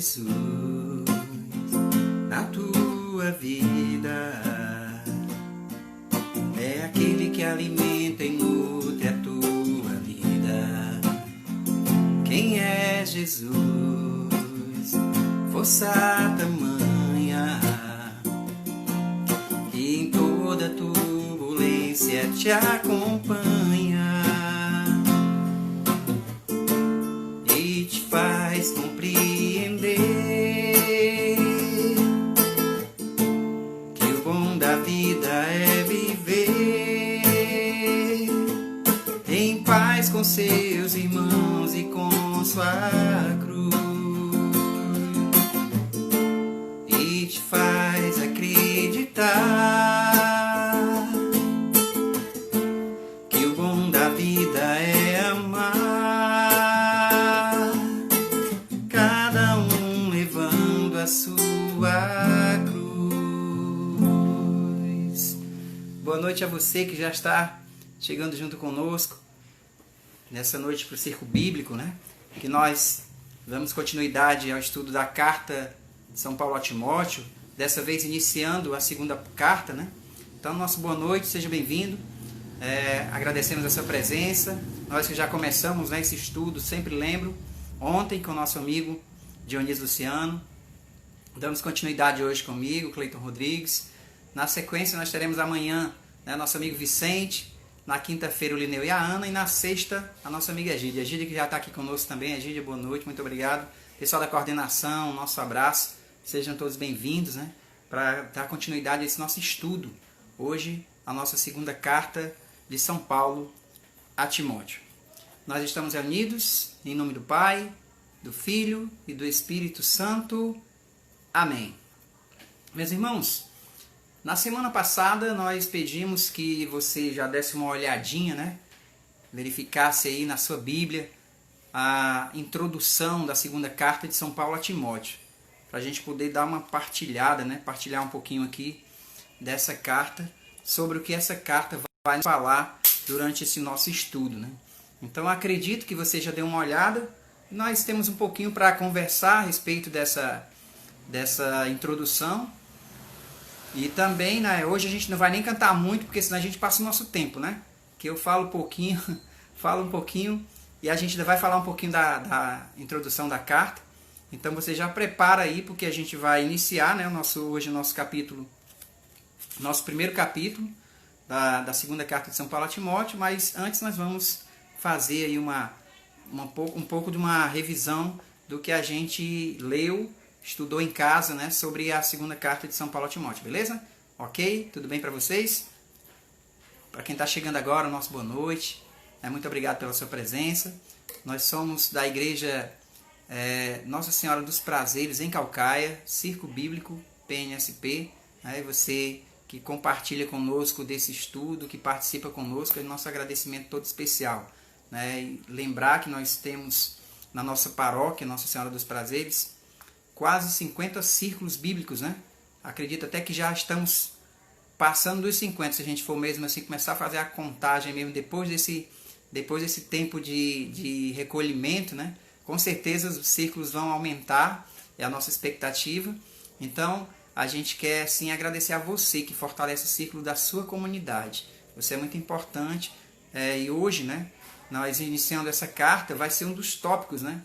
Jesus na tua vida? É aquele que alimenta e nutre a tua vida. Quem é Jesus? Força tamanha que em toda turbulência te acompanha e te faz compreender que o bom da vida é viver em paz com seus irmãos e com sua cruz, e te faz acreditar que o bom da vida é amar, cada um levando a sua cruz. Boa noite a você que já está chegando junto conosco nessa noite para o Circo Bíblico, né? Que nós damos continuidade ao estudo da carta de São Paulo a Timóteo, dessa vez iniciando a segunda carta, né? Então, nosso boa noite, seja bem-vindo. Agradecemos a sua presença. Nós que já começamos, né, esse estudo, sempre lembro, ontem com o nosso amigo Dionísio Luciano. Damos continuidade hoje comigo, Cleiton Rodrigues. Na sequência, nós teremos amanhã, né, nosso amigo Vicente. Na quinta-feira, o Lineu e a Ana. E na sexta, a nossa amiga Egídia. Egídia que já está aqui conosco também. Egídia, boa noite, muito obrigado. Pessoal da coordenação, nosso abraço. Sejam todos bem-vindos, né, para dar continuidade a esse nosso estudo. Hoje, a nossa segunda carta de São Paulo a Timóteo. Nós estamos reunidos em nome do Pai, do Filho e do Espírito Santo. Amém. Meus irmãos, na semana passada nós pedimos que você já desse uma olhadinha, né? Verificasse aí na sua Bíblia a introdução da segunda carta de São Paulo a Timóteo, para a gente poder dar uma partilhada, né? Partilhar um pouquinho aqui dessa carta, sobre o que essa carta vai nos falar durante esse nosso estudo, né? Então acredito que você já deu uma olhada. Nós temos um pouquinho para conversar a respeito dessa introdução. E também, né, hoje a gente não vai nem cantar muito, porque senão a gente passa o nosso tempo, né? Que eu falo um pouquinho, e a gente ainda vai falar um pouquinho da introdução da carta. Então você já prepara aí, porque a gente vai iniciar, né, hoje o nosso capítulo, nosso primeiro capítulo da segunda carta de São Paulo a Timóteo, mas antes nós vamos fazer aí um pouco de uma revisão do que a gente leu, estudou em casa, né, sobre a segunda carta de São Paulo a Timóteo, beleza? Ok? Tudo bem para vocês? Para quem está chegando agora, nosso boa noite. Muito obrigado pela sua presença. Nós somos da igreja Nossa Senhora dos Prazeres, em Calcaia, Circo Bíblico, PNSP. Você que compartilha conosco desse estudo, que participa conosco, é nosso agradecimento todo especial. E lembrar que nós temos na nossa paróquia, Nossa Senhora dos Prazeres, quase 50 círculos bíblicos, né? Acredito até que já estamos passando dos 50, se a gente for mesmo assim começar a fazer a contagem mesmo depois desse tempo de recolhimento, né? Com certeza os círculos vão aumentar, é a nossa expectativa. Então, a gente quer sim agradecer a você que fortalece o círculo da sua comunidade. Você é muito importante, e hoje, né, nós iniciando essa carta, vai ser um dos tópicos, né?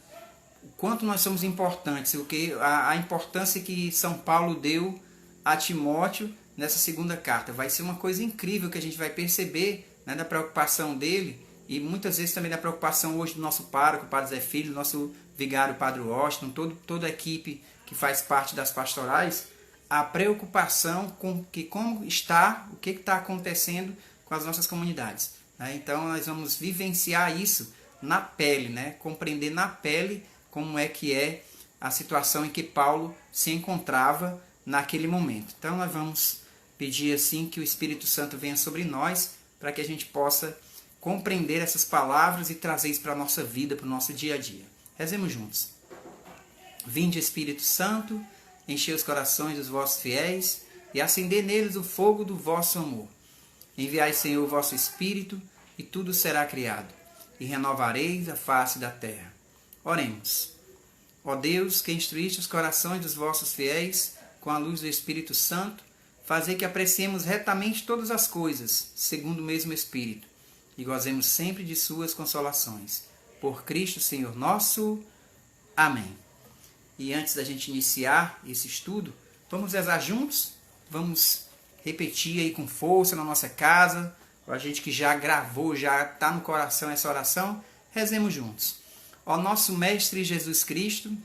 O quanto nós somos importantes, a importância que São Paulo deu a Timóteo nessa segunda carta. Vai ser uma coisa incrível que a gente vai perceber, né, da preocupação dele, e muitas vezes também da preocupação hoje do nosso pároco, o Padre Zé Filho, do nosso vigário, o Padre Washington, toda a equipe que faz parte das pastorais, a preocupação com como está, o que está acontecendo com as nossas comunidades. Então nós vamos vivenciar isso na pele, né? Compreender na pele como é que é a situação em que Paulo se encontrava naquele momento. Então nós vamos pedir assim que o Espírito Santo venha sobre nós, para que a gente possa compreender essas palavras e trazer isso para a nossa vida, para o nosso dia a dia. Rezemos juntos. Vinde, Espírito Santo, enchei os corações dos vossos fiéis e acender neles o fogo do vosso amor. Enviai, Senhor, o vosso Espírito, e tudo será criado, e renovareis a face da terra. Oremos. Ó Deus, que instruíste os corações dos vossos fiéis com a luz do Espírito Santo, fazei que apreciemos retamente todas as coisas, segundo o mesmo Espírito, e gozemos sempre de suas consolações. Por Cristo, Senhor nosso. Amém. E antes da gente iniciar esse estudo, vamos rezar juntos? Vamos repetir aí com força na nossa casa, a gente que já gravou, já está no coração essa oração, rezemos juntos. Ó nosso Mestre Jesus Cristo,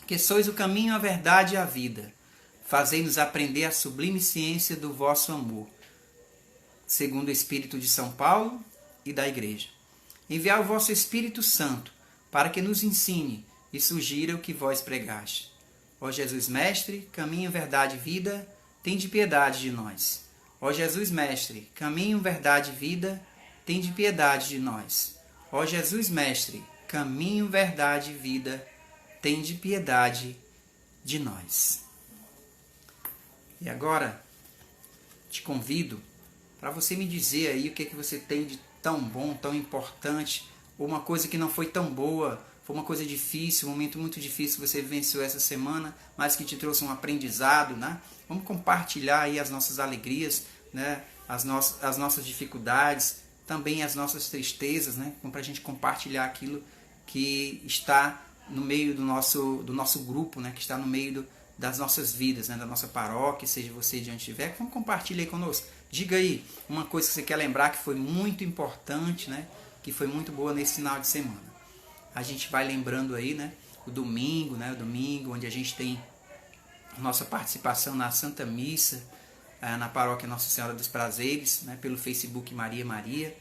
que sois o caminho, a verdade e a vida, fazei-nos aprender a sublime ciência do vosso amor, segundo o Espírito de São Paulo e da Igreja. Enviai o vosso Espírito Santo, para que nos ensine e sugira o que vós pregaste. Ó Jesus Mestre, caminho, verdade e vida, tende piedade de nós. Ó Jesus Mestre, caminho, verdade e vida, tende piedade de nós. Ó Jesus Mestre, caminho, verdade e vida, tende piedade de nós. E agora, te convido para você me dizer aí o que você tem de tão bom, tão importante, ou uma coisa que não foi tão boa, foi uma coisa difícil, um momento muito difícil que você vivenciou essa semana, mas que te trouxe um aprendizado, né? Vamos compartilhar aí as nossas alegrias, né? As nossas dificuldades, também as nossas tristezas, né? Para a gente compartilhar aquilo que está no meio do nosso grupo, né? Que está no meio das nossas vidas, né? Da nossa paróquia, seja você de onde estiver, vamos compartilhar aí conosco. Diga aí uma coisa que você quer lembrar que foi muito importante, né? Que foi muito boa nesse final de semana. A gente vai lembrando aí, né? O domingo, né? O domingo, onde a gente tem nossa participação na Santa Missa, na paróquia Nossa Senhora dos Prazeres, né? Pelo Facebook Maria Maria.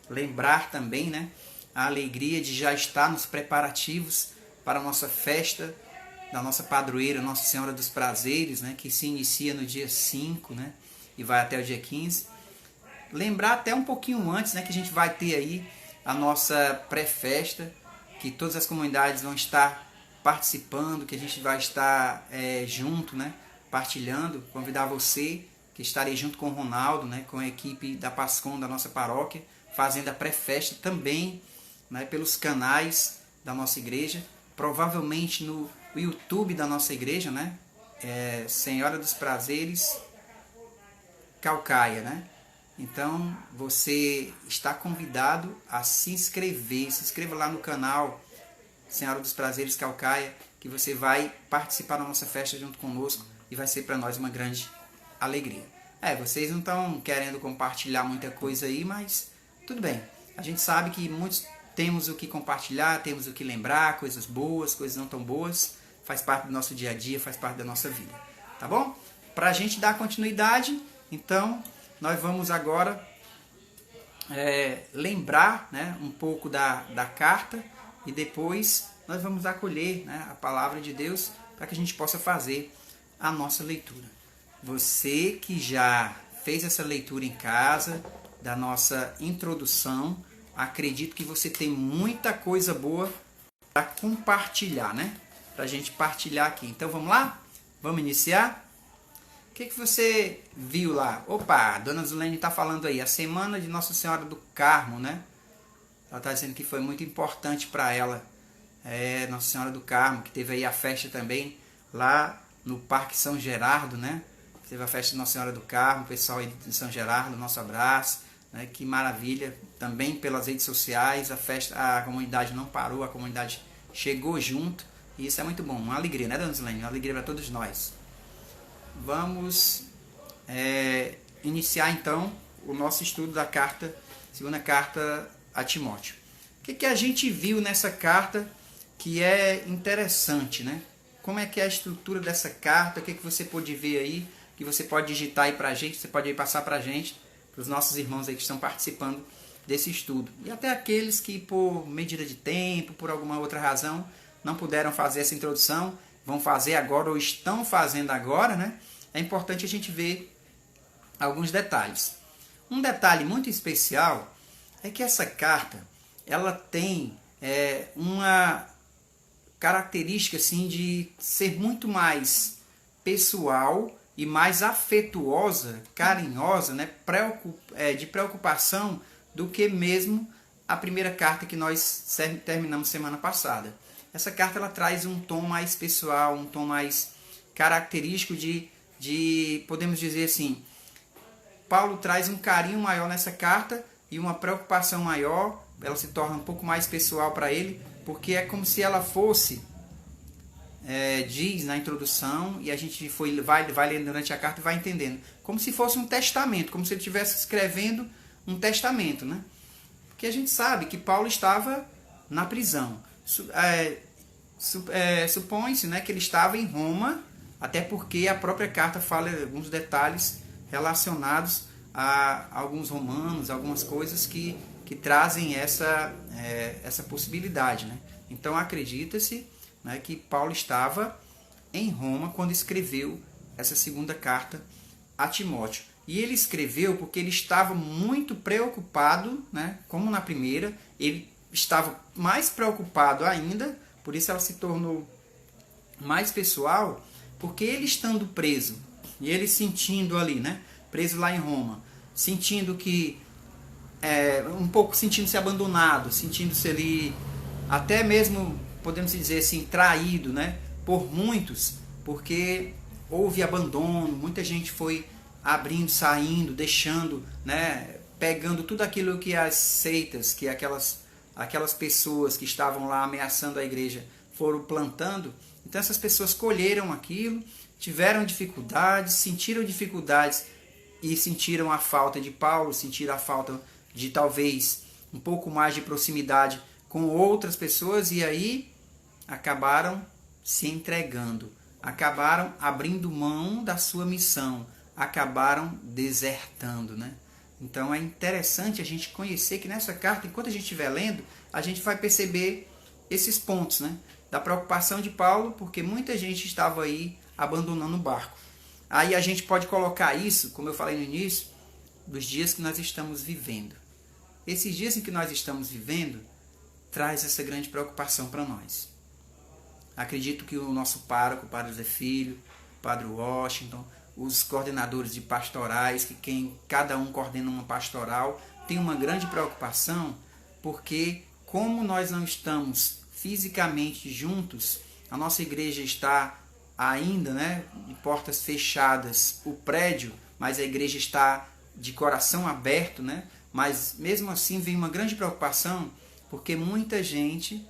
Lembrar também, né? A alegria de já estar nos preparativos para a nossa festa da nossa padroeira Nossa Senhora dos Prazeres, né? Que se inicia no dia 5, né? E vai até o dia 15. Lembrar até um pouquinho antes, né? Que a gente vai ter aí a nossa pré-festa, que todas as comunidades vão estar participando, que a gente vai estar junto, né? Partilhando. Convidar você, que estarei junto com o Ronaldo, né? Com a equipe da Pascom da nossa paróquia, fazendo a pré-festa também, né? Pelos canais da nossa igreja, provavelmente no YouTube da nossa igreja, né? Senhora dos Prazeres Calcaia, né? Então, você está convidado a se inscrever. Se inscreva lá no canal Senhora dos Prazeres Calcaia, que você vai participar da nossa festa junto conosco e vai ser para nós uma grande alegria. Vocês não estão querendo compartilhar muita coisa aí, mas tudo bem. A gente sabe que muitos temos o que compartilhar, temos o que lembrar, coisas boas, coisas não tão boas. Faz parte do nosso dia a dia, faz parte da nossa vida. Tá bom? Para a gente dar continuidade, então, nós vamos agora lembrar, né, um pouco da carta e depois nós vamos acolher, né, a palavra de Deus para que a gente possa fazer a nossa leitura. Você que já fez essa leitura em casa, da nossa introdução, acredito que você tem muita coisa boa para compartilhar, né? Para a gente partilhar aqui. Então vamos lá? Vamos iniciar? O que você viu lá? Opa, a dona Zulene está falando aí, a semana de Nossa Senhora do Carmo, né? Ela está dizendo que foi muito importante para ela, Nossa Senhora do Carmo, que teve aí a festa também lá no Parque São Gerardo, né? Teve a festa de Nossa Senhora do Carmo, o pessoal aí de São Gerardo, nosso abraço, né? Que maravilha, também pelas redes sociais, a comunidade não parou, a comunidade chegou junto, e isso é muito bom, uma alegria, né, dona Zulene? Uma alegria para todos nós. Vamos iniciar então o nosso estudo da segunda carta a Timóteo. O que a gente viu nessa carta que é interessante, né? Como é que é a estrutura dessa carta? O que você pode ver aí, que você pode digitar aí para a gente, você pode aí passar para a gente, para os nossos irmãos aí que estão participando desse estudo. E até aqueles que por medida de tempo, por alguma outra razão, não puderam fazer essa introdução, vão fazer agora ou estão fazendo agora, né? É importante a gente ver alguns detalhes. Um detalhe muito especial é que essa carta, ela tem uma característica assim, de ser muito mais pessoal e mais afetuosa, carinhosa, né? De preocupação do que mesmo a primeira carta que nós terminamos semana passada. essa carta ela traz um tom mais pessoal, um tom mais característico podemos dizer assim, Paulo traz um carinho maior nessa carta e uma preocupação maior, ela se torna um pouco mais pessoal para ele, porque é como se ela fosse, diz na introdução, e a gente vai lendo durante a carta e vai entendendo, como se fosse um testamento, como se ele estivesse escrevendo um testamento, né? Porque a gente sabe que Paulo estava na prisão. Supõe-se, né, que ele estava em Roma, até porque a própria carta fala alguns detalhes relacionados a alguns romanos, algumas coisas que trazem essa possibilidade, né? Então acredita-se, né, que Paulo estava em Roma quando escreveu essa segunda carta a Timóteo. E ele escreveu porque ele estava muito preocupado, né, como na primeira, ele estava mais preocupado ainda, por isso ela se tornou mais pessoal, porque ele estando preso, e ele sentindo ali, né, preso lá em Roma, sentindo que, um pouco sentindo-se abandonado, sentindo-se ali, até mesmo, podemos dizer assim, traído, né, por muitos, porque houve abandono, muita gente foi abrindo, saindo, deixando, né, pegando tudo aquilo que as seitas, que aquelas pessoas que estavam lá ameaçando a igreja foram plantando. Então essas pessoas colheram aquilo, tiveram dificuldades, sentiram dificuldades e sentiram a falta de Paulo, sentiram a falta de talvez um pouco mais de proximidade com outras pessoas, e aí acabaram se entregando, acabaram abrindo mão da sua missão, acabaram desertando, né? Então é interessante a gente conhecer que nessa carta, enquanto a gente estiver lendo, a gente vai perceber esses pontos, né, da preocupação de Paulo, porque muita gente estava aí abandonando o barco. Aí a gente pode colocar isso, como eu falei no início, dos dias que nós estamos vivendo. Esses dias em que nós estamos vivendo traz essa grande preocupação para nós. Acredito que o nosso pároco, o Padre José Filho, o Padre Washington, os coordenadores de pastorais, cada um coordena uma pastoral, tem uma grande preocupação, porque como nós não estamos fisicamente juntos, a nossa igreja está ainda, né, de portas fechadas, o prédio, mas a igreja está de coração aberto, né, mas mesmo assim vem uma grande preocupação, porque muita gente,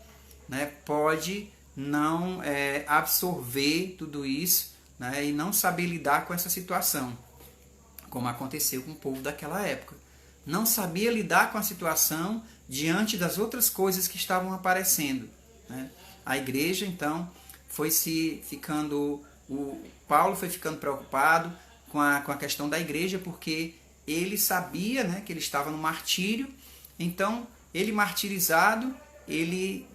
né, pode não absorver tudo isso, né, e não saber lidar com essa situação, como aconteceu com o povo daquela época. Não sabia lidar com a situação diante das outras coisas que estavam aparecendo, né? A igreja, então, Paulo foi ficando preocupado com a questão da igreja, porque ele sabia, né, que ele estava no martírio. Então, ele martirizado, ele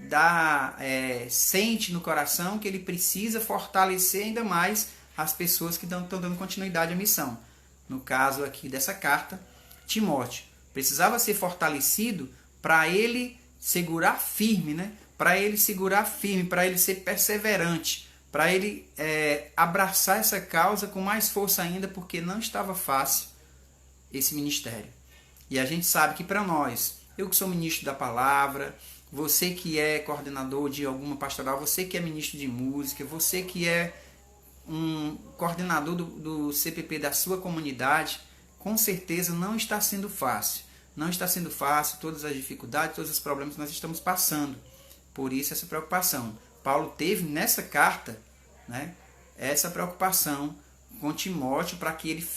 sente no coração que ele precisa fortalecer ainda mais as pessoas que estão dando continuidade à missão. No caso aqui dessa carta, Timóteo precisava ser fortalecido para ele segurar firme, né? Para ele segurar firme, para ele ser perseverante, para ele abraçar essa causa com mais força ainda, porque não estava fácil esse ministério. E a gente sabe que para nós, eu que sou ministro da palavra, você que é coordenador de alguma pastoral, você que é ministro de música, você que é um coordenador do CPP da sua comunidade, com certeza não está sendo fácil. Não está sendo fácil, todas as dificuldades, todos os problemas que nós estamos passando. Por isso essa preocupação. Paulo teve nessa carta, né, essa preocupação com Timóteo para que ele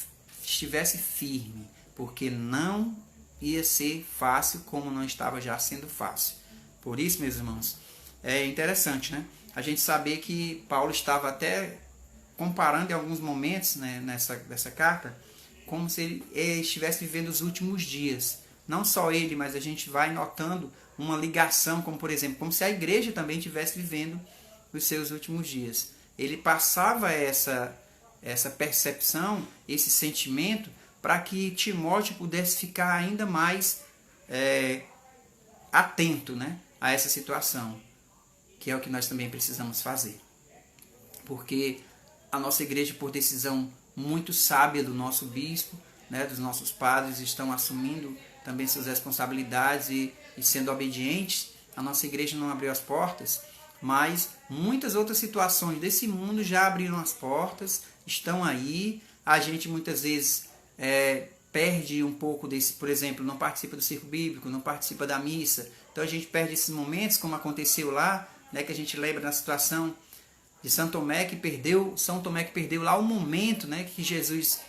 estivesse firme, porque não ia ser fácil como não estava já sendo fácil. Por isso, meus irmãos, é interessante, né, a gente saber que Paulo estava até comparando em alguns momentos, né, nessa carta, como se ele estivesse vivendo os últimos dias. Não só ele, mas a gente vai notando uma ligação, como por exemplo, como se a igreja também estivesse vivendo os seus últimos dias. Ele passava essa percepção, esse sentimento, para que Timóteo pudesse ficar ainda mais atento, né, a essa situação, que é o que nós também precisamos fazer. Porque a nossa igreja, por decisão muito sábia do nosso bispo, né, dos nossos padres, estão assumindo também suas responsabilidades e sendo obedientes. A nossa igreja não abriu as portas mas muitas outras situações desse mundo já abriram as portas, estão aí. A gente muitas vezes perde um pouco desse, por exemplo, não participa do circo bíblico, não participa da missa. Então a gente perde esses momentos, como aconteceu lá, né, que a gente lembra da situação de São Tomé que perdeu lá o momento, né, que Jesus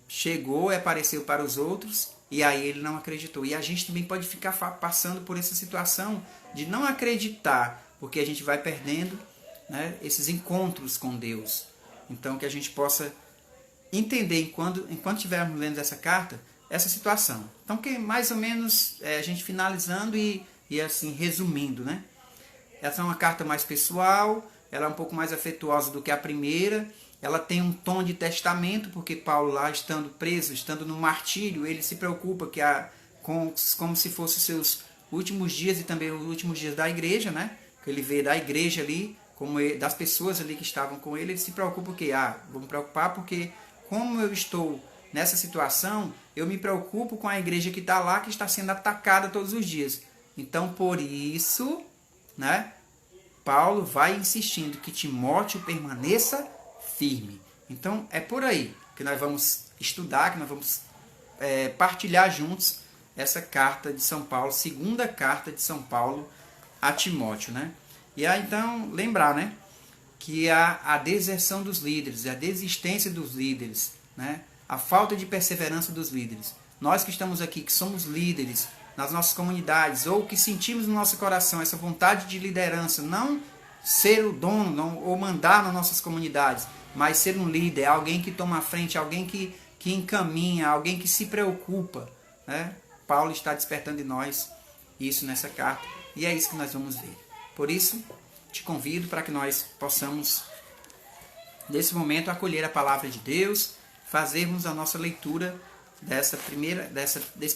chegou e apareceu para os outros, e aí ele não acreditou. E a gente também pode ficar passando por essa situação de não acreditar, porque a gente vai perdendo, né, esses encontros com Deus. Então que a gente possa entender, enquanto estivermos lendo essa carta, essa situação. Então, que mais ou menos a gente finalizando e assim, resumindo, né? Essa é uma carta mais pessoal, ela é um pouco mais afetuosa do que a primeira, ela tem um tom de testamento, porque Paulo lá, estando preso, estando no martírio, ele se preocupa como se fossem os seus últimos dias e também os últimos dias da igreja, né? Que ele vê da igreja ali, das pessoas ali que estavam com ele, ele se preocupa porque, vou me preocupar porque como eu estou nessa situação, eu me preocupo com a igreja que está lá, que está sendo atacada todos os dias. Então, por isso, né, Paulo vai insistindo que Timóteo permaneça firme. Então, é por aí que nós vamos estudar, que nós vamos partilhar juntos essa carta de São Paulo, segunda carta de São Paulo a Timóteo, né? E aí, então, lembrar, né, que a deserção dos líderes, a desistência dos líderes, né? A falta de perseverança dos líderes. Nós que estamos aqui, que somos líderes nas nossas comunidades, ou que sentimos no nosso coração essa vontade de liderança, não ser o dono ou mandar nas nossas comunidades, mas ser um líder, alguém que toma a frente, alguém que encaminha, alguém que se preocupa, né? Paulo está despertando em nós isso nessa carta, e é isso que nós vamos ver. Por isso, te convido para que nós possamos, nesse momento, acolher a palavra de Deus, fazermos a nossa leitura desse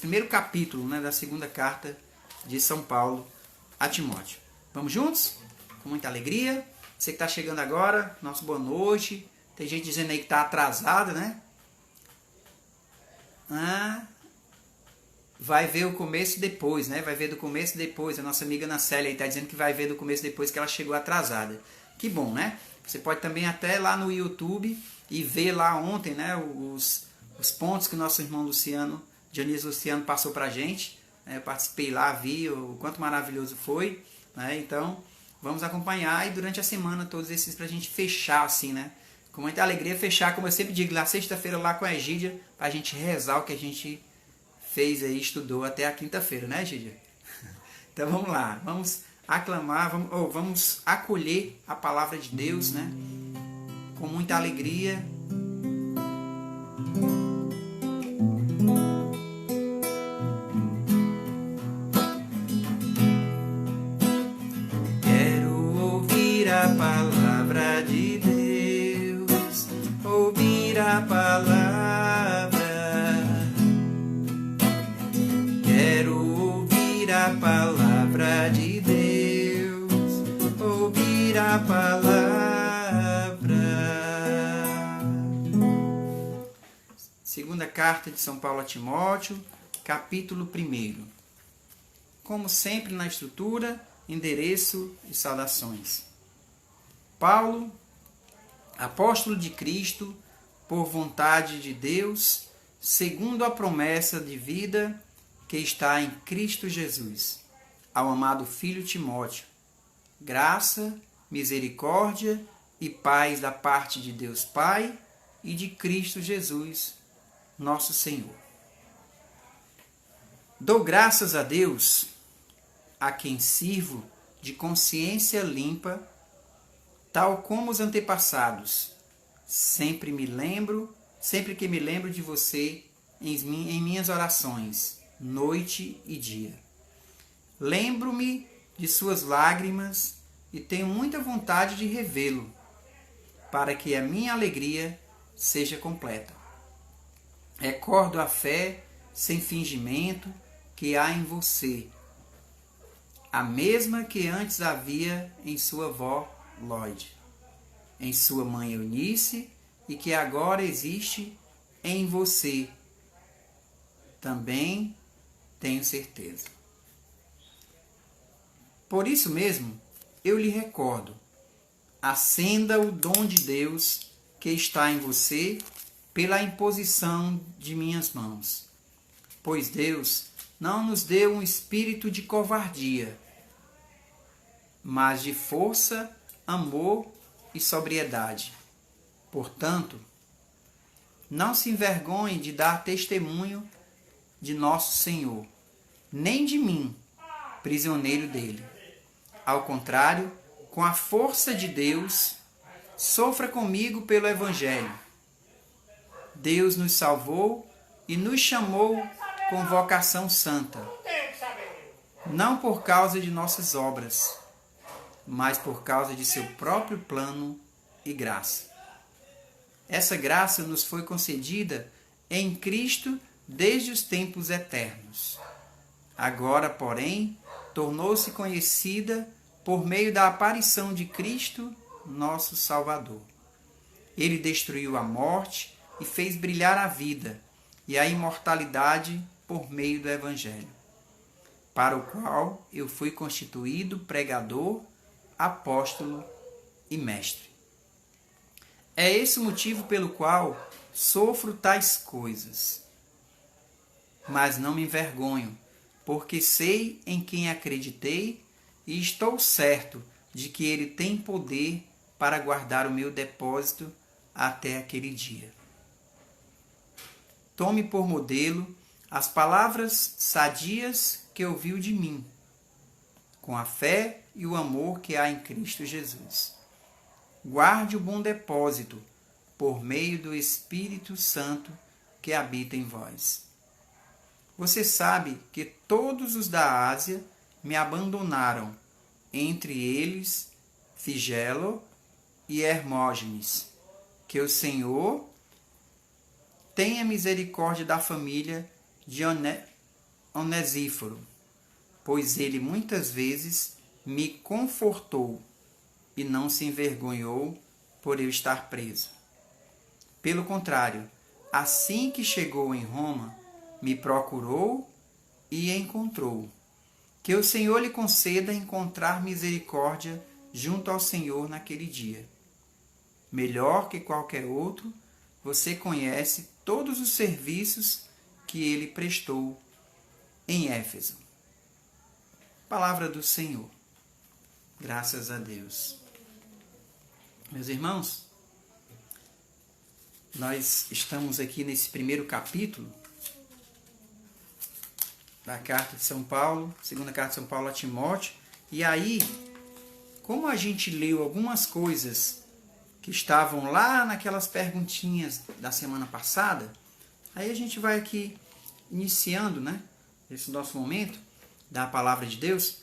primeiro capítulo, né, da segunda carta de São Paulo a Timóteo. Vamos juntos? Com muita alegria. Você que está chegando agora, nossa boa noite. Tem gente dizendo aí que está atrasada, né? Vai ver o começo e depois, né? Vai ver do começo e depois. A nossa amiga Ana Célia aí está dizendo que vai ver do começo e depois, que ela chegou atrasada. Que bom, né? Você pode também até lá no YouTube e ver lá ontem, né, os pontos que o nosso irmão Dionísio Luciano passou pra gente. Eu participei lá, vi o quanto maravilhoso foi, né? Então, vamos acompanhar e durante a semana todos esses pra gente fechar assim, né? Com muita alegria fechar, como eu sempre digo, na sexta-feira lá com a Egídia, pra gente rezar o que a gente fez aí, estudou até a quinta-feira, né, Egídia? Então vamos lá, vamos aclamar, vamos acolher a palavra de Deus, né? Com muita alegria. Quero ouvir a palavra de Deus, ouvir a palavra. Quero ouvir a palavra de Deus, ouvir a palavra. Segunda carta de São Paulo a Timóteo, capítulo 1. Como sempre na estrutura, endereço e saudações. Paulo, apóstolo de Cristo, por vontade de Deus, segundo a promessa de vida que está em Cristo Jesus, ao amado filho Timóteo, graça, misericórdia e paz da parte de Deus Pai e de Cristo Jesus, nosso Senhor. Dou graças a Deus, a quem sirvo de consciência limpa, tal como os antepassados. Sempre que me lembro de você em minhas orações, noite e dia. Lembro-me de suas lágrimas e tenho muita vontade de revê-lo, para que a minha alegria seja completa. Recordo a fé sem fingimento que há em você, a mesma que antes havia em sua avó Lloyd, em sua mãe Eunice, e que agora existe em você. Também tenho certeza. Por isso mesmo, eu lhe recordo: acenda o dom de Deus que está em você pela imposição de minhas mãos. Pois Deus não nos deu um espírito de covardia, mas de força, amor e sobriedade. Portanto, não se envergonhe de dar testemunho de nosso Senhor, nem de mim, prisioneiro dele. Ao contrário, com a força de Deus, sofra comigo pelo Evangelho. Deus nos salvou e nos chamou com vocação santa, não por causa de nossas obras, mas por causa de seu próprio plano e graça. Essa graça nos foi concedida em Cristo desde os tempos eternos. Agora, porém, tornou-se conhecida por meio da aparição de Cristo, nosso Salvador. Ele destruiu a morte e fez brilhar a vida e a imortalidade por meio do Evangelho, para o qual eu fui constituído pregador, apóstolo e mestre. É esse o motivo pelo qual sofro tais coisas. Mas não me envergonho, porque sei em quem acreditei e estou certo de que ele tem poder para guardar o meu depósito até aquele dia. Tome por modelo as palavras sadias que ouviu de mim, com a fé e o amor que há em Cristo Jesus. Guarde o bom depósito por meio do Espírito Santo que habita em vós. Você sabe que todos os da Ásia me abandonaram, entre eles Figelo e Hermógenes. Que o Senhor tenha misericórdia da família de Onesíforo, pois ele muitas vezes me confortou e não se envergonhou por eu estar preso. Pelo contrário, assim que chegou em Roma, me procurou e encontrou. Que o Senhor lhe conceda encontrar misericórdia junto ao Senhor naquele dia. Melhor que qualquer outro, você conhece todos os serviços que ele prestou em Éfeso. Palavra do Senhor. Graças a Deus. Meus irmãos, nós estamos aqui nesse primeiro capítulo da carta de São Paulo, segunda carta de São Paulo a Timóteo. E aí, como a gente leu algumas coisas que estavam lá naquelas perguntinhas da semana passada, aí a gente vai aqui iniciando, né, esse nosso momento da palavra de Deus,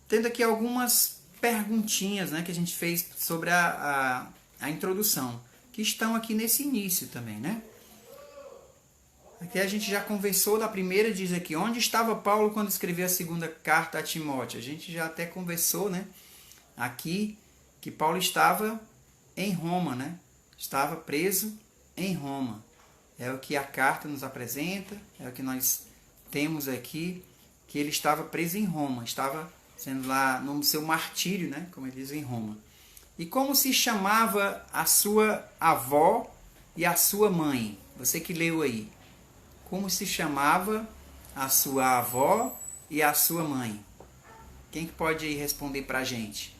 tendo aqui algumas perguntinhas, né, que a gente fez sobre a introdução, que estão aqui nesse início também, né? Aqui a gente já conversou da primeira, diz aqui, onde estava Paulo quando escreveu a segunda carta a Timóteo? A gente já até conversou, né, aqui, que Paulo estava em Roma, né? Estava preso em Roma. É o que a carta nos apresenta, é o que nós temos aqui, que ele estava preso em Roma, estava sendo lá no seu martírio, né, como ele diz, em Roma. E como se chamava a sua avó e a sua mãe? Você que leu aí. Como se chamava a sua avó e a sua mãe? Quem que pode aí responder para a gente?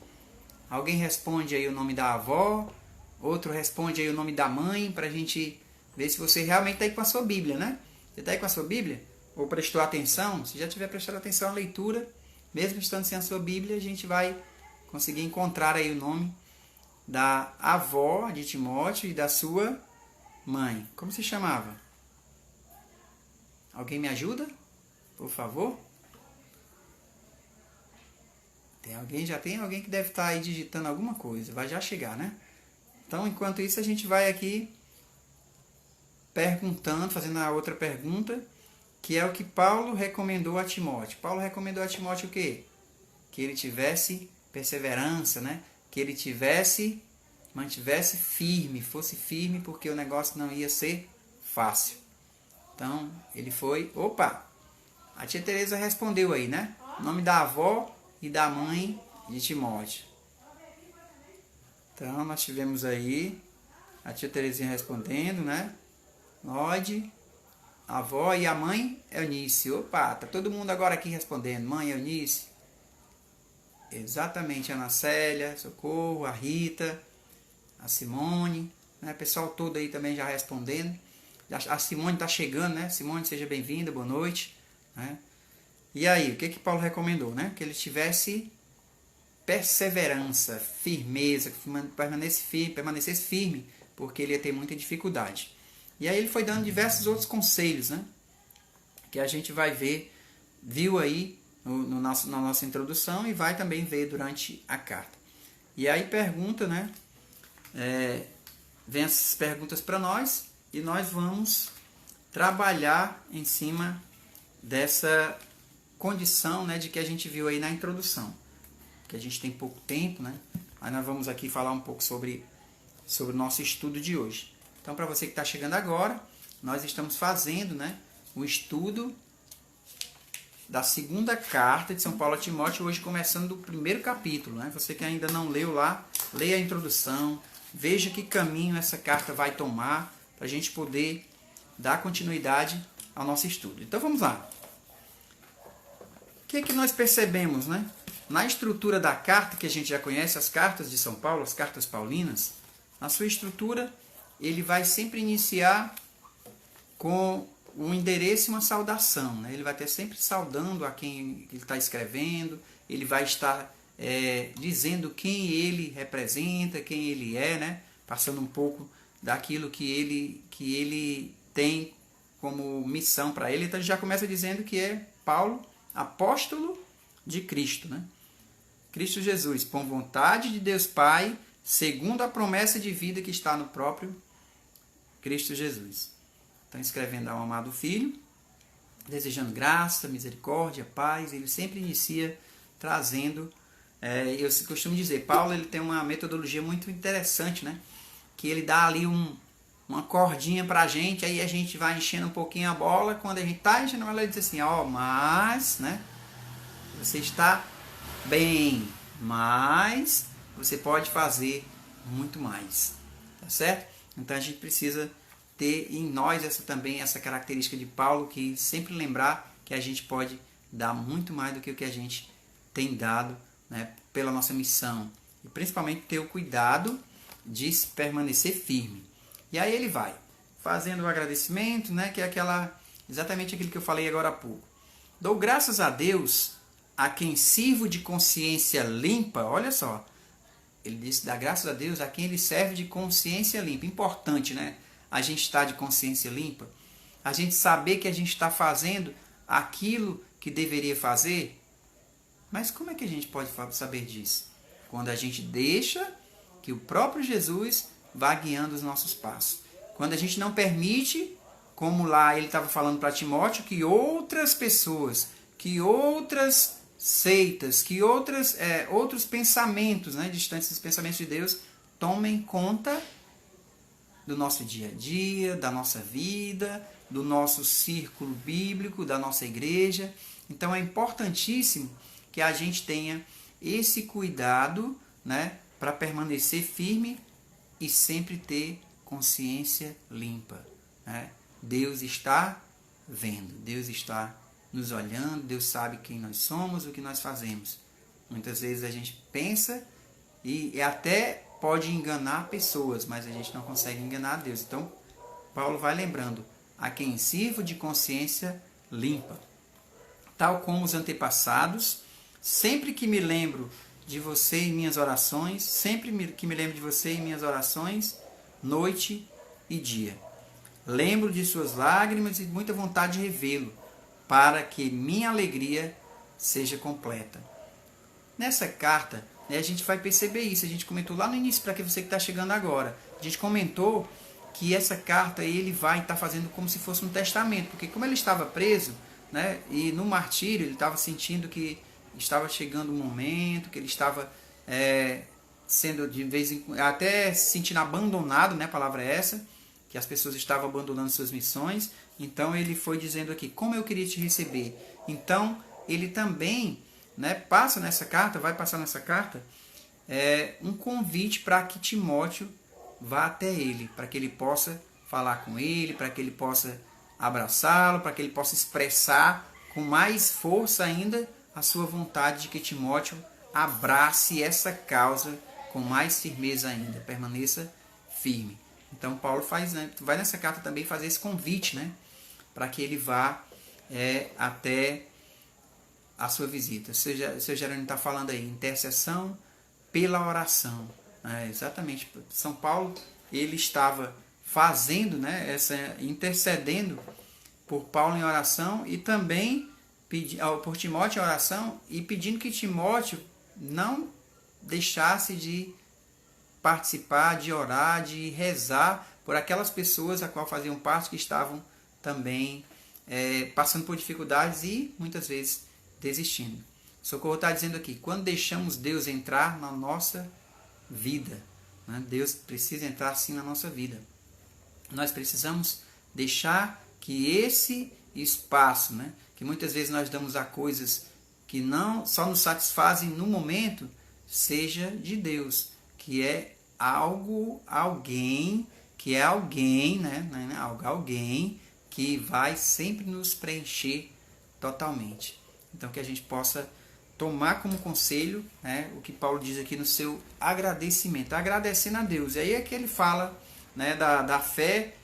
Alguém responde aí o nome da avó, outro responde aí o nome da mãe, para a gente ver se você realmente está aí com a sua Bíblia, né? Você está aí com a sua Bíblia? Ou prestou atenção? Se já tiver prestado atenção à leitura, mesmo estando sem a sua Bíblia, a gente vai conseguir encontrar aí o nome da avó de Timóteo e da sua mãe. Como se chamava? Alguém me ajuda? Por favor? Já tem alguém que deve estar aí digitando alguma coisa. Vai já chegar, né? Então, enquanto isso, a gente vai aqui perguntando, fazendo a outra pergunta, que é o que Paulo recomendou a Timóteo. Paulo recomendou a Timóteo o quê? Que ele tivesse perseverança, né? Que ele mantivesse firme, fosse firme, porque o negócio não ia ser fácil. Então, ele foi... Opa! A tia Tereza respondeu aí, né? O nome da avó e da mãe e Timóteo. Então, nós tivemos aí a tia Terezinha respondendo, né? Lorde, a avó e a mãe Eunice. Opa, tá todo mundo agora aqui respondendo. Mãe Eunice. Exatamente, a Ana Célia, Socorro, a Rita, a Simone, né? Pessoal todo aí também já respondendo. A Simone está chegando, né? Simone, seja bem-vinda, boa noite. Né? E aí, o que Paulo recomendou? Né? Que ele tivesse perseverança, firmeza, que permanecesse firme, porque ele ia ter muita dificuldade. E aí ele foi dando diversos outros conselhos, né? Que a gente vai ver, viu aí na nossa introdução e vai também ver durante a carta. E aí pergunta, né? Vem essas perguntas para nós e nós vamos trabalhar em cima dessa condição, né, de que a gente viu aí na introdução. Que a gente tem pouco tempo, né? Aí nós vamos aqui falar um pouco sobre o nosso estudo de hoje. Então, para você que está chegando agora, nós estamos fazendo, né, o estudo da segunda carta de São Paulo a Timóteo, hoje começando do primeiro capítulo. Né? Você que ainda não leu lá, leia a introdução, veja que caminho essa carta vai tomar, para a gente poder dar continuidade ao nosso estudo. Então, vamos lá. O que é que nós percebemos, né? Na estrutura da carta, que a gente já conhece, as cartas de São Paulo, as cartas paulinas, na sua estrutura, ele vai sempre iniciar com um endereço e uma saudação. Né? Ele vai estar sempre saudando a quem ele está escrevendo, ele vai estar dizendo quem ele representa, quem ele é, né? Passando um pouco daquilo que ele tem como missão para ele. Então ele já começa dizendo que é Paulo, apóstolo de Cristo, né? Cristo Jesus, por vontade de Deus Pai, segundo a promessa de vida que está no próprio Cristo Jesus. Então, escrevendo ao amado Filho, desejando graça, misericórdia, paz, ele sempre inicia trazendo, eu costumo dizer, Paulo ele tem uma metodologia muito interessante, né? Que ele dá ali uma cordinha para a gente, aí a gente vai enchendo um pouquinho a bola, quando a gente está enchendo ela, ele diz assim, mas, né? Você está bem, mas você pode fazer muito mais, tá certo? Então a gente precisa ter em nós essa característica de Paulo, que sempre lembrar que a gente pode dar muito mais do que o que a gente tem dado, né, pela nossa missão, e principalmente ter o cuidado de permanecer firme. E aí ele vai fazendo o agradecimento, né, que é exatamente aquilo que eu falei agora há pouco. Dou graças a Deus, a quem sirvo de consciência limpa. Olha só, ele disse, dá graças a Deus a quem ele serve de consciência limpa. Importante, né? A gente está de consciência limpa. A gente saber que a gente está fazendo aquilo que deveria fazer. Mas como é que a gente pode saber disso? Quando a gente deixa que o próprio Jesus vá guiando os nossos passos. Quando a gente não permite, como lá ele estava falando para Timóteo, que outras pessoas, que outras seitas, que outros pensamentos, né, distantes dos pensamentos de Deus, tomem conta do nosso dia a dia, da nossa vida, do nosso círculo bíblico, da nossa igreja. Então é importantíssimo que a gente tenha esse cuidado, né, para permanecer firme e sempre ter consciência limpa. Né? Deus está vendo, Deus está nos olhando, Deus sabe quem nós somos, o que nós fazemos. Muitas vezes a gente pensa e até pode enganar pessoas, mas a gente não consegue enganar a Deus. Então, Paulo vai lembrando, a quem sirvo de consciência limpa. Tal como os antepassados, sempre que me lembro de você em minhas orações, que me lembro de você em minhas orações, noite e dia. Lembro de suas lágrimas e muita vontade de revê-lo, para que minha alegria seja completa. Nessa carta, né, a gente vai perceber isso. A gente comentou lá no início, para você que está chegando agora. A gente comentou que essa carta ele vai estar fazendo como se fosse um testamento, porque como ele estava preso, né, e no martírio ele estava sentindo que estava chegando um momento, que ele estava sendo de vez em quando, até se sentindo abandonado, né, a palavra é essa, que as pessoas estavam abandonando suas missões. Então ele foi dizendo aqui, como eu queria te receber. Então ele também né, vai passar nessa carta um convite para que Timóteo vá até ele, para que ele possa falar com ele, para que ele possa abraçá-lo, para que ele possa expressar com mais força ainda a sua vontade de que Timóteo abrace essa causa com mais firmeza ainda, permaneça firme. Então Paulo vai nessa carta também fazer esse convite, né, para que ele vá até a sua visita. O seu Jerônimo está falando aí, intercessão pela oração. Exatamente, São Paulo ele estava fazendo, né, intercedendo por Paulo em oração e também por Timóteo em oração e pedindo que Timóteo não deixasse de participar, de orar, de rezar por aquelas pessoas a qual faziam parte que estavam também passando por dificuldades e muitas vezes desistindo. Socorro está dizendo aqui, quando deixamos Deus entrar na nossa vida, né? Deus precisa entrar sim na nossa vida. Nós precisamos deixar que esse espaço, né, que muitas vezes nós damos a coisas que não só nos satisfazem no momento, seja de Deus, que é alguém que vai sempre nos preencher totalmente. Então que a gente possa tomar como conselho, né, o que Paulo diz aqui no seu agradecimento, agradecendo a Deus. E aí é que ele fala, né, da fé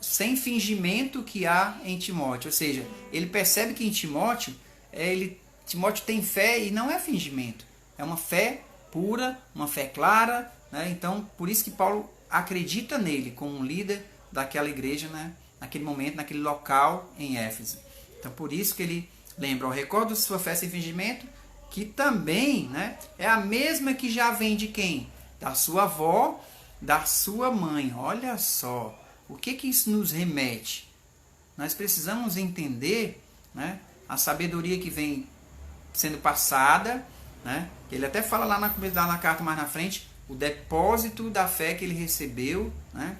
sem fingimento que há em Timóteo. Ou seja, ele percebe que em Timóteo, Timóteo tem fé e não é fingimento. É uma fé pura, uma fé clara, né? Então, por isso que Paulo acredita nele como um líder daquela igreja, né, naquele momento, naquele local em Éfeso. Então, por isso que ele lembra, o recordo de sua fé sem fingimento, que também, né, é a mesma que já vem de quem? Da sua avó, da sua mãe. Olha só, o que isso nos remete? Nós precisamos entender, né, a sabedoria que vem sendo passada, né? Ele até fala lá na carta mais na frente, o depósito da fé que ele recebeu, né?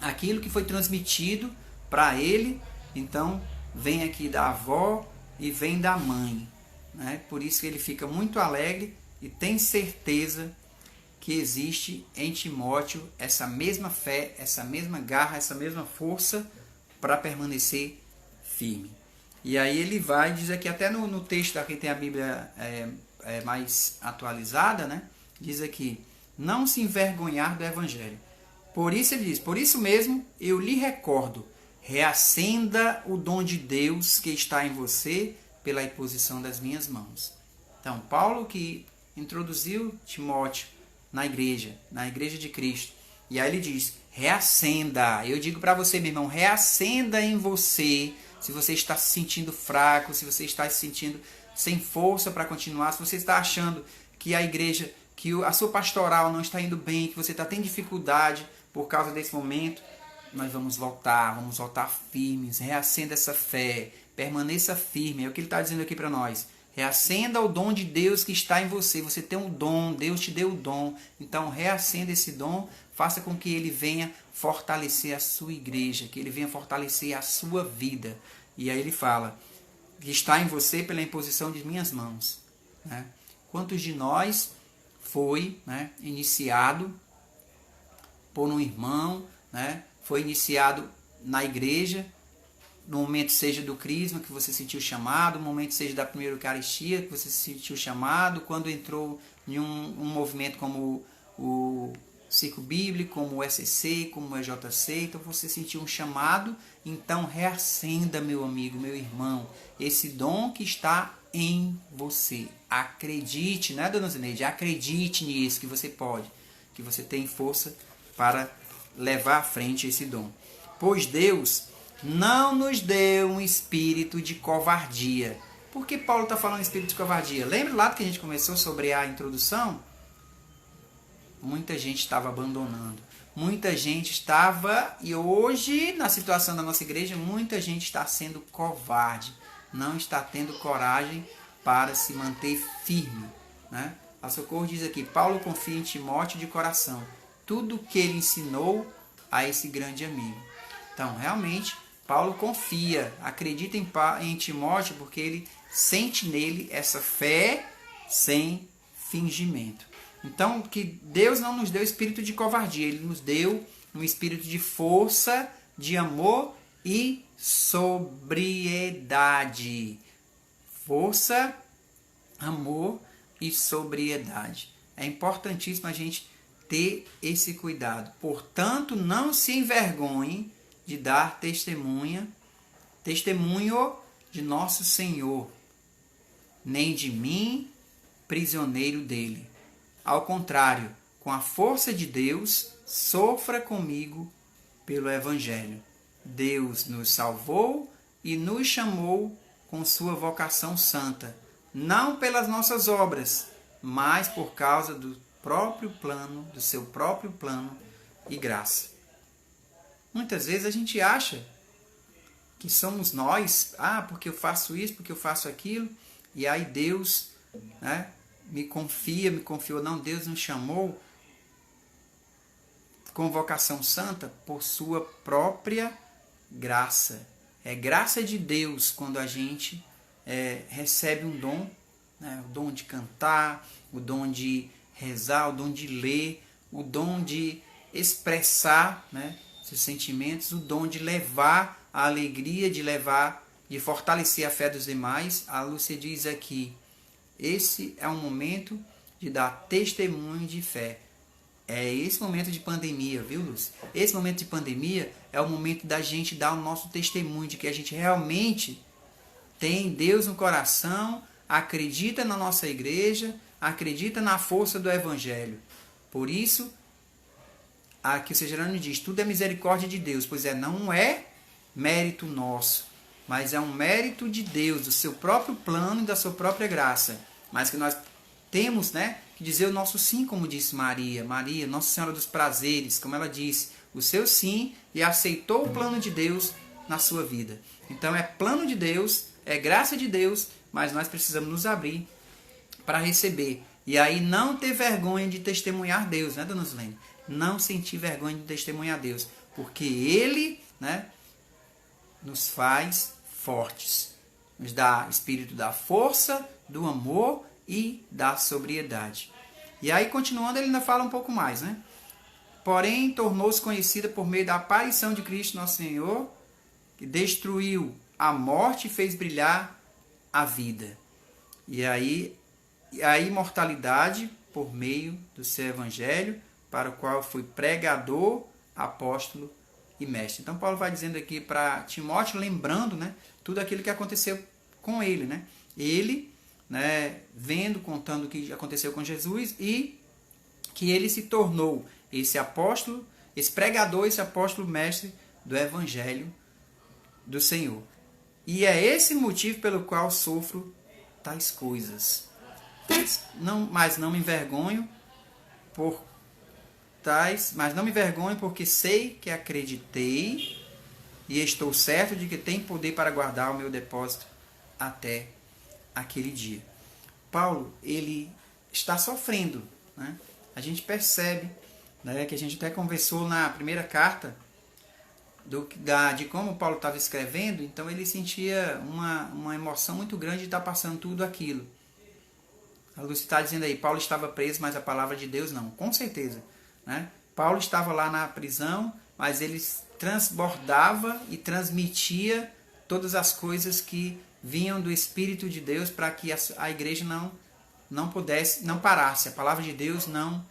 Aquilo que foi transmitido para ele, então vem aqui da avó e vem da mãe, né? Por isso que ele fica muito alegre e tem certeza que existe em Timóteo essa mesma fé, essa mesma garra, essa mesma força para permanecer firme. E aí ele vai dizer aqui, até no texto aqui tem a Bíblia mais atualizada, né? Diz aqui, não se envergonhar do Evangelho. Por isso ele diz, por isso mesmo eu lhe recordo, reacenda o dom de Deus que está em você pela imposição das minhas mãos. Então, Paulo que introduziu Timóteo na igreja de Cristo, e aí ele diz, reacenda. Eu digo para você, meu irmão, reacenda em você, se você está se sentindo fraco, se você está se sentindo sem força para continuar, se você está achando que a igreja, que a sua pastoral não está indo bem, que você está tendo dificuldade por causa desse momento, nós vamos voltar firmes, reacenda essa fé, permaneça firme, é o que ele está dizendo aqui para nós. Reacenda o dom de Deus que está em você, você tem um dom, Deus te deu o dom, então reacenda esse dom, faça com que ele venha fortalecer a sua igreja, que ele venha fortalecer a sua vida. E aí ele fala, que está em você pela imposição de minhas mãos. Né? Quantos de nós foi, né, iniciado por um irmão, né, foi iniciado na igreja, no momento seja do crisma que você sentiu chamado, no momento seja da primeira Eucaristia que você sentiu chamado, quando entrou em um movimento como o Círculo Bíblico, como o SCC, como o EJC, então você sentiu um chamado, então reacenda, meu amigo, meu irmão, esse dom que está em você. Acredite, né, dona Zineide? Acredite nisso, que você pode, que você tem força para levar à frente esse dom. Pois Deus não nos deu um espírito de covardia. Por que Paulo está falando espírito de covardia? Lembra lá que a gente começou sobre a introdução? Muita gente estava abandonando. Muita gente estava, e hoje, na situação da nossa igreja, muita gente está sendo covarde. Não está tendo coragem para se manter firme. Né? A Socorro diz aqui, Paulo confia em Timóteo de coração. Tudo que ele ensinou a esse grande amigo. Então, realmente, Paulo confia, acredita em Timóteo, porque ele sente nele essa fé sem fingimento. Então, que Deus não nos deu espírito de covardia, Ele nos deu um espírito de força, de amor e sobriedade. Força, amor e sobriedade. É importantíssimo a gente ter esse cuidado. Portanto, não se envergonhe de dar testemunho de nosso Senhor, nem de mim, prisioneiro dele. Ao contrário, com a força de Deus, sofra comigo pelo Evangelho. Deus nos salvou e nos chamou com sua vocação santa, não pelas nossas obras, mas por causa do seu próprio plano e graça. Muitas vezes a gente acha que somos nós, porque eu faço isso, porque eu faço aquilo, e aí Deus, né, me confiou. Não, Deus nos chamou com vocação santa por sua própria graça. É graça de Deus quando a gente recebe um dom, né, o dom de cantar, o dom de rezar, o dom de ler, o dom de expressar, né, seus sentimentos, o dom de levar a alegria, de fortalecer a fé dos demais. A Lúcia diz aqui, esse é um momento de dar testemunho de fé. É esse momento de pandemia, viu, Lúcia? Esse momento de pandemia é o momento da gente dar o nosso testemunho de que a gente realmente tem Deus no coração, acredita na nossa igreja, acredita na força do Evangelho. Por isso, aqui o Segerano diz, tudo é misericórdia de Deus, pois não é mérito nosso, mas é um mérito de Deus, do seu próprio plano e da sua própria graça. Mas que nós temos, né, que dizer o nosso sim, como disse Maria, Nossa Senhora dos Prazeres, como ela disse, o seu sim, e aceitou o plano de Deus na sua vida. Então é plano de Deus, é graça de Deus, mas nós precisamos nos abrir para receber. E aí não ter vergonha de testemunhar Deus, né, dona Zulene? Não sentir vergonha de testemunhar Deus, porque Ele, né, nos faz fortes, nos dá espírito da força, do amor e da sobriedade. E aí, continuando, ele ainda fala um pouco mais, né? Porém, tornou-se conhecida por meio da aparição de Cristo Nosso Senhor, que destruiu a morte e fez brilhar a vida. E aí, a imortalidade por meio do seu Evangelho, para o qual fui pregador, apóstolo e mestre. Então, Paulo vai dizendo aqui para Timóteo, lembrando, né, tudo aquilo que aconteceu com ele, né? Ele, né, contando o que aconteceu com Jesus e que ele se tornou esse apóstolo, esse pregador, esse apóstolo mestre do Evangelho do Senhor. E é esse motivo pelo qual sofro tais coisas. Mas não me envergonho porque sei que acreditei e estou certo de que tem poder para guardar o meu depósito até aquele dia. Paulo, ele está sofrendo, né? A gente percebe, né, que a gente até conversou na primeira carta de como Paulo estava escrevendo, então ele sentia uma emoção muito grande de estar passando tudo aquilo. A Lúcia está dizendo aí, Paulo estava preso, mas a palavra de Deus não. Com certeza, né? Paulo estava lá na prisão, mas ele transbordava e transmitia todas as coisas que vinham do Espírito de Deus para que a igreja não parasse, a palavra de Deus não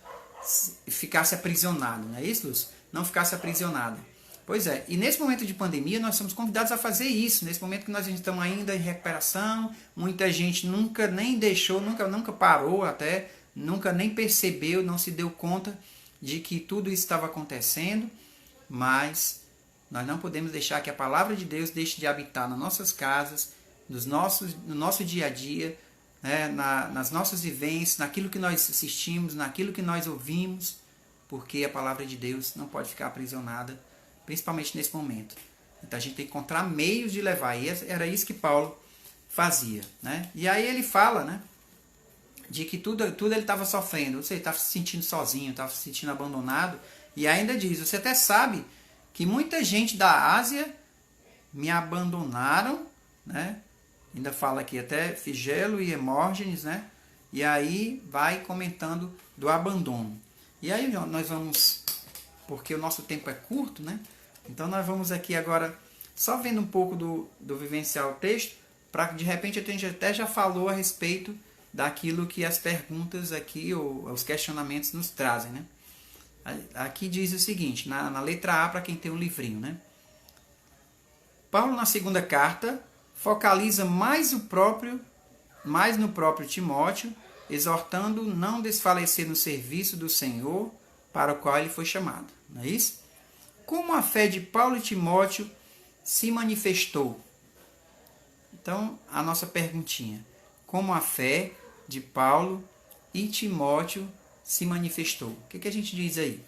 ficasse aprisionada, não é isso, Lúcio? Não ficasse aprisionada. Pois é, e nesse momento de pandemia nós somos convidados a fazer isso, nesse momento que nós estamos ainda em recuperação, muita gente nunca nem deixou, nunca parou até, nunca nem percebeu, não se deu conta de que tudo isso estava acontecendo, mas nós não podemos deixar que a palavra de Deus deixe de habitar nas nossas casas, no nosso dia a dia, né, nas nossas vivências, naquilo que nós assistimos, naquilo que nós ouvimos, porque a palavra de Deus não pode ficar aprisionada, principalmente nesse momento. Então a gente tem que encontrar meios de levar, e era isso que Paulo fazia, né? E aí ele fala, né, de que tudo ele estava sofrendo, você estava se sentindo sozinho, estava se sentindo abandonado, e ainda diz, você até sabe que muita gente da Ásia me abandonaram, né? Ainda fala aqui até Figelo e Hemógenes, né? E aí vai comentando do abandono. E aí nós vamos, porque o nosso tempo é curto, né? Então nós vamos aqui agora só vendo um pouco do vivenciar o texto, para que de repente a gente até já falou a respeito daquilo que as perguntas aqui, ou os questionamentos nos trazem, né? Aqui diz o seguinte, na letra A, para quem tem um livrinho, né? Paulo, na segunda carta, focaliza mais no próprio Timóteo, exortando não desfalecer no serviço do Senhor para o qual ele foi chamado. Não é isso? Como a fé de Paulo e Timóteo se manifestou? Então, a nossa perguntinha. Como a fé de Paulo e Timóteo se manifestou? O que a gente diz aí?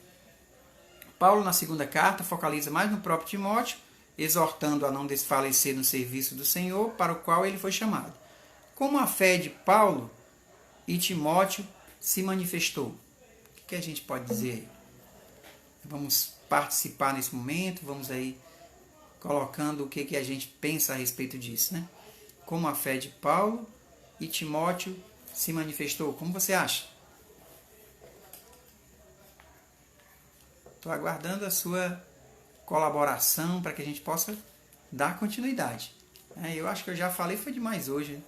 Paulo, na segunda carta, focaliza mais no próprio Timóteo, exortando a não desfalecer no serviço do Senhor, para o qual ele foi chamado. Como a fé de Paulo e Timóteo se manifestou? O que a gente pode dizer aí? Vamos participar nesse momento, vamos aí colocando o que a gente pensa a respeito disso, né? Como a fé de Paulo e Timóteo se manifestou? Como você acha? Estou aguardando a sua colaboração para que a gente possa dar continuidade. Eu acho que eu já falei, foi demais hoje.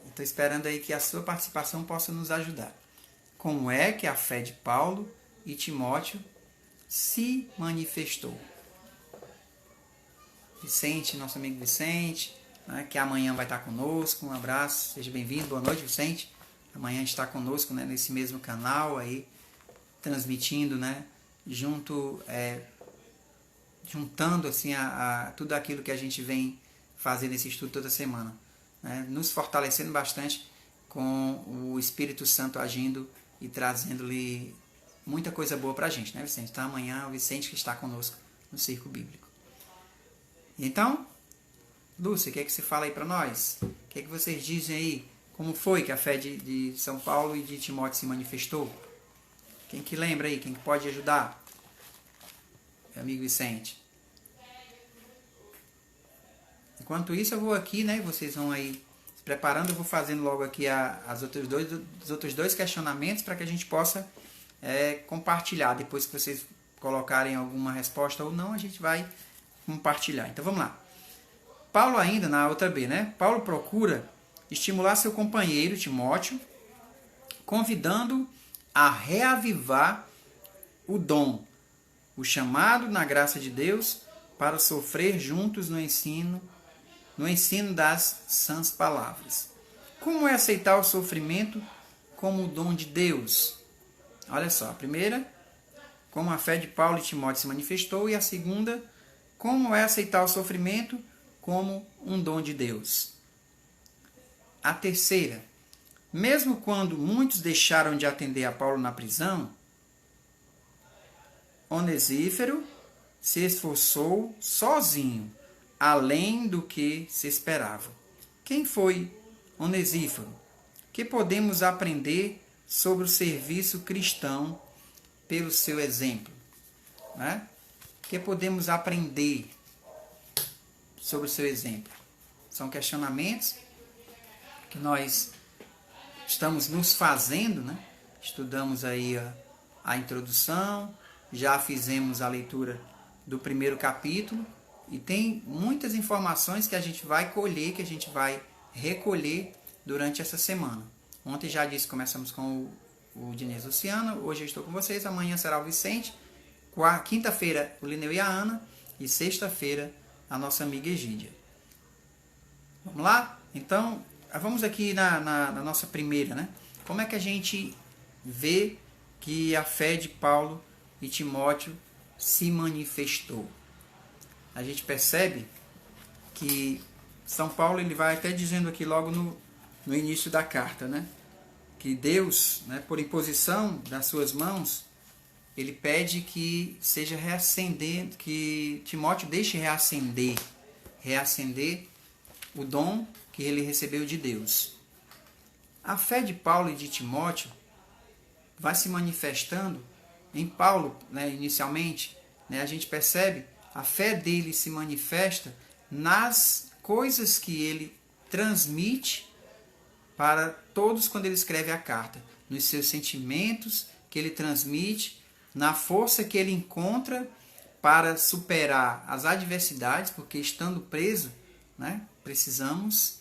Estou esperando aí que a sua participação possa nos ajudar. Como é que a fé de Paulo e Timóteo se manifestou? Vicente, nosso amigo Vicente, né, que amanhã vai estar conosco. Um abraço, seja bem-vindo. Boa noite, Vicente. Amanhã está conosco, né, nesse mesmo canal aí, transmitindo, né, juntando assim a tudo aquilo que a gente vem fazer nesse estudo toda semana, né, nos fortalecendo bastante com o Espírito Santo agindo e trazendo-lhe muita coisa boa para a gente, né, Vicente? Então amanhã o Vicente que está conosco no Círculo Bíblico. Então, Lúcia, o que é que você fala aí para nós? O que é que vocês dizem aí? Como foi que a fé de São Paulo e de Timóteo se manifestou? Quem que lembra aí? Quem que pode ajudar? Meu amigo Vicente. Enquanto isso, eu vou aqui, né? Vocês vão aí se preparando. Eu vou fazendo logo aqui os outros dois questionamentos para que a gente possa compartilhar. Depois que vocês colocarem alguma resposta ou não, a gente vai compartilhar. Então, vamos lá. Paulo ainda, na outra B, né? Paulo procura estimular seu companheiro, Timóteo, convidando a reavivar o dom, o chamado na graça de Deus para sofrer juntos no ensino das sãs palavras. Como é aceitar o sofrimento como o dom de Deus? Olha só, a primeira, como a fé de Paulo e Timóteo se manifestou, e a segunda, como é aceitar o sofrimento como um dom de Deus. A terceira, mesmo quando muitos deixaram de atender a Paulo na prisão, Onesífero se esforçou sozinho, além do que se esperava. Quem foi Onesífero? Que podemos aprender sobre o serviço cristão pelo seu exemplo, né? Que podemos aprender sobre o seu exemplo? São questionamentos que nós estamos nos fazendo, né? Estudamos aí a introdução, já fizemos a leitura do primeiro capítulo e tem muitas informações que a gente vai colher, que a gente vai recolher durante essa semana. Ontem já disse, começamos com o Diniz Luciano, hoje eu estou com vocês, amanhã será o Vicente, quinta-feira o Lineu e a Ana e sexta-feira a nossa amiga Egídia. Vamos lá? Então, vamos aqui na nossa primeira, né? Como é que a gente vê que a fé de Paulo e Timóteo se manifestou? A gente percebe que São Paulo ele vai até dizendo aqui logo no início da carta, né? Que Deus, né, por imposição das suas mãos, ele pede que seja reacender, que Timóteo deixe reacender o dom que ele recebeu de Deus. A fé de Paulo e de Timóteo vai se manifestando em Paulo, né, inicialmente, né, a gente percebe A fé dele se manifesta nas coisas que ele transmite para todos quando ele escreve a carta, nos seus sentimentos que ele transmite, na força que ele encontra para superar as adversidades, porque estando preso, né, precisamos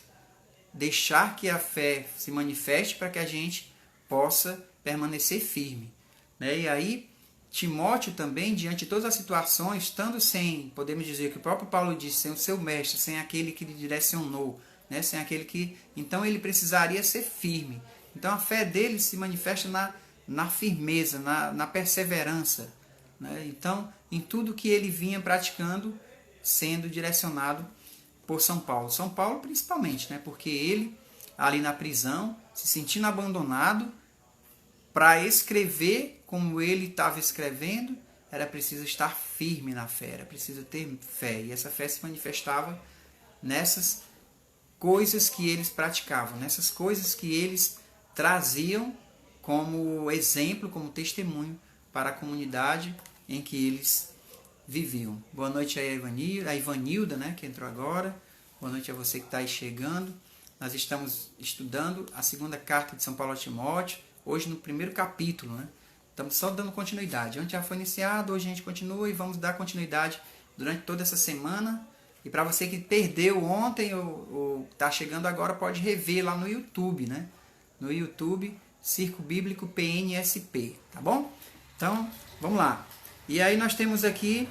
deixar que a fé se manifeste para que a gente possa permanecer firme. Né? E aí, Timóteo também, diante de todas as situações, estando sem, podemos dizer que o próprio Paulo disse, sem o seu mestre, sem aquele que lhe direcionou, né? Sem aquele que... Então ele precisaria ser firme. Então a fé dele se manifesta na firmeza, na perseverança. Né? Então, em tudo que ele vinha praticando, sendo direcionado por São Paulo. São Paulo principalmente, né? Porque ele, ali na prisão, se sentindo abandonado, para escrever como ele estava escrevendo, era preciso estar firme na fé, era preciso ter fé. E essa fé se manifestava nessas coisas que eles praticavam, nessas coisas que eles traziam como exemplo, como testemunho para a comunidade em que eles viviam. Boa noite a Ivanilda, né, que entrou agora. Boa noite a você que está aí chegando. Nós estamos estudando a segunda carta de São Paulo a Timóteo, hoje no primeiro capítulo, né? Estamos só dando continuidade. Ontem já foi iniciado, hoje a gente continua e vamos dar continuidade durante toda essa semana. E para você que perdeu ontem ou está chegando agora, pode rever lá no YouTube, né? No YouTube, Circo Bíblico PNSP, tá bom? Então, vamos lá. E aí nós temos aqui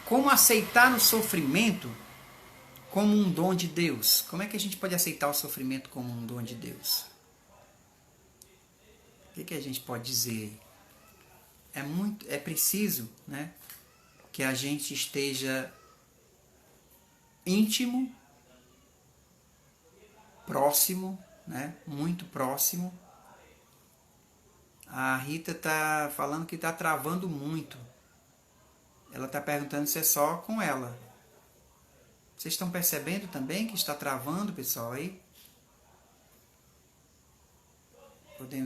como aceitar o sofrimento como um dom de Deus. Como é que a gente pode aceitar o sofrimento como um dom de Deus? O que a gente pode dizer? É preciso, né, que a gente esteja íntimo, próximo, né, muito próximo. A Rita está falando que está travando muito. Ela está perguntando se é só com ela. Vocês estão percebendo também que está travando, pessoal, aí?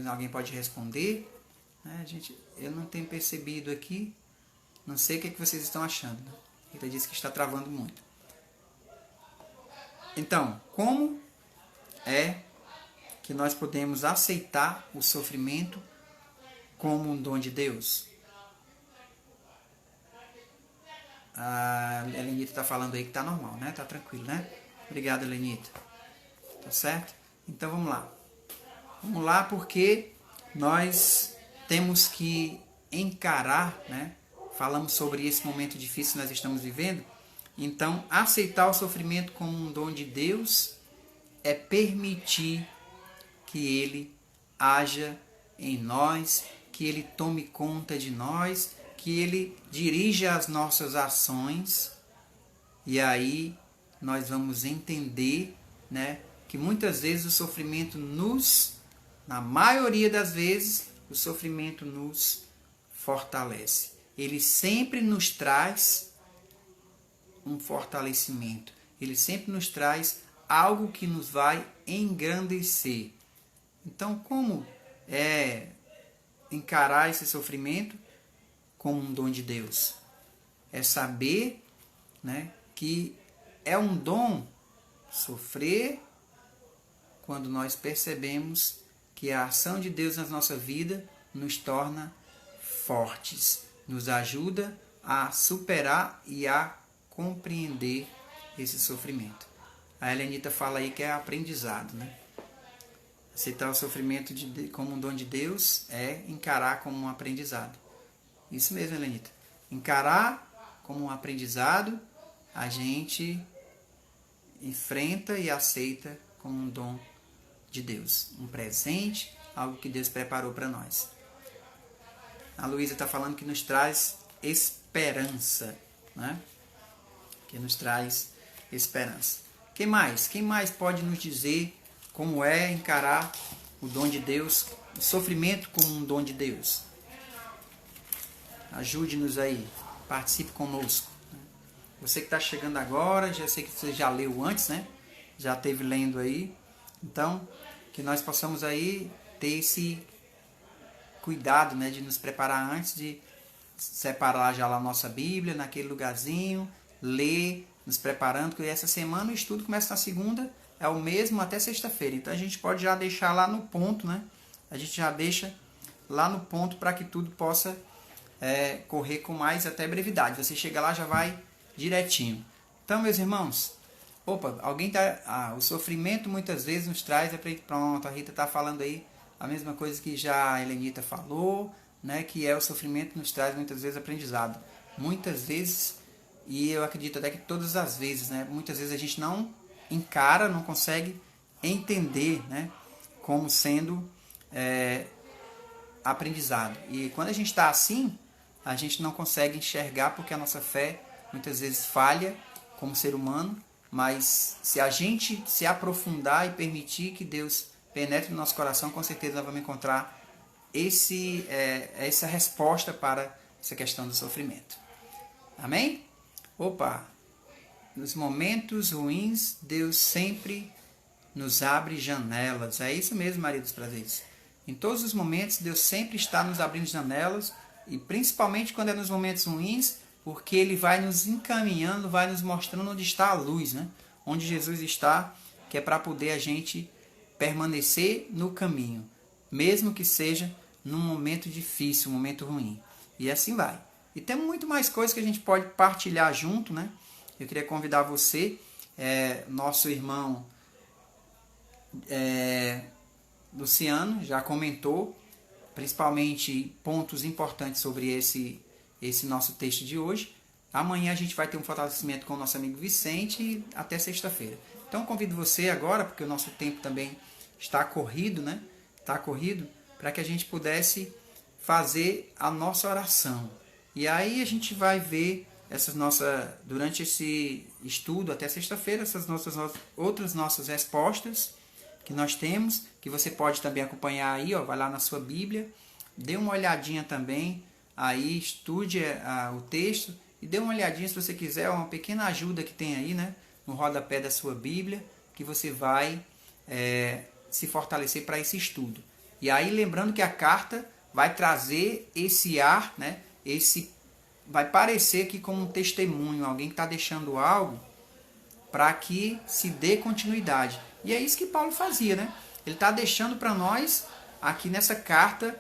Alguém pode responder? Eu não tenho percebido aqui. Não sei o que vocês estão achando. Né? Rita disse que está travando muito. Então, como é que nós podemos aceitar o sofrimento como um dom de Deus? A Helenita está falando aí que está normal, né? Está tranquilo, né? Obrigado, Helenita. Tá certo? Então, vamos lá. Vamos lá, porque nós temos que encarar, né? Falamos sobre esse momento difícil que nós estamos vivendo. Então, aceitar o sofrimento como um dom de Deus é permitir que Ele haja em nós, que Ele tome conta de nós, que Ele dirija as nossas ações. E aí nós vamos entender, né, que muitas vezes o sofrimento na maioria das vezes, o sofrimento nos fortalece. Ele sempre nos traz um fortalecimento. Ele sempre nos traz algo que nos vai engrandecer. Então, como é encarar esse sofrimento como um dom de Deus? É saber, né, que é um dom sofrer quando nós percebemos que a ação de Deus na nossa vida nos torna fortes, nos ajuda a superar e a compreender esse sofrimento. A Helenita fala aí que é aprendizado, né? Aceitar o sofrimento como um dom de Deus é encarar como um aprendizado. Isso mesmo, Helenita. Encarar como um aprendizado, a gente enfrenta e aceita como um dom de Deus. Um presente, algo que Deus preparou para nós. A Luísa está falando que nos traz esperança, né? Que nos traz esperança. Quem mais? Quem mais pode nos dizer como é encarar o dom de Deus, o sofrimento como um dom de Deus? Ajude-nos aí, participe conosco. Você que está chegando agora, já sei que você já leu antes, né? Já esteve lendo aí. Então, que nós possamos aí ter esse cuidado, né, de nos preparar antes de separar já lá a nossa Bíblia, naquele lugarzinho, ler, nos preparando, porque essa semana o estudo começa na segunda, é o mesmo até sexta-feira. Então a gente pode já deixar lá no ponto, né? A gente já deixa lá no ponto para que tudo possa correr com mais até brevidade. Você chega lá, já vai direitinho. Então, meus irmãos, o sofrimento muitas vezes nos traz, pronto, a Rita está falando aí a mesma coisa que já a Helenita falou, né, que o sofrimento nos traz muitas vezes aprendizado. Muitas vezes, e eu acredito até que todas as vezes, né, muitas vezes a gente não encara, não consegue entender, né, como sendo aprendizado. E quando a gente está assim, a gente não consegue enxergar porque a nossa fé muitas vezes falha como ser humano, mas se a gente se aprofundar e permitir que Deus penetre no nosso coração, com certeza nós vamos encontrar essa resposta para essa questão do sofrimento. Amém? Nos momentos ruins, Deus sempre nos abre janelas. É isso mesmo, Maria dos Prazeres. Em todos os momentos, Deus sempre está nos abrindo janelas, e principalmente quando é nos momentos ruins, porque Ele vai nos encaminhando, vai nos mostrando onde está a luz, né? Onde Jesus está, que é para poder a gente permanecer no caminho, mesmo que seja num momento difícil, um momento ruim. E assim vai. E tem muito mais coisas que a gente pode partilhar junto, né? Eu queria convidar você, nosso irmão Luciano já comentou, principalmente pontos importantes sobre esse nosso texto de hoje. Amanhã a gente vai ter um fortalecimento com o nosso amigo Vicente até sexta-feira. Então convido você agora, porque o nosso tempo também está corrido, né? Está corrido, para que a gente pudesse fazer a nossa oração. E aí a gente vai ver durante esse estudo até sexta-feira, outras nossas respostas que nós temos, que você pode também acompanhar aí, vai lá na sua Bíblia, dê uma olhadinha também, aí estude o texto e dê uma olhadinha, se você quiser, uma pequena ajuda que tem aí, né, no rodapé da sua Bíblia, que você vai se fortalecer para esse estudo. E aí lembrando que a carta vai trazer esse ar, né, vai parecer aqui como um testemunho, alguém que está deixando algo para que se dê continuidade. E é isso que Paulo fazia, né? Ele está deixando para nós, aqui nessa carta,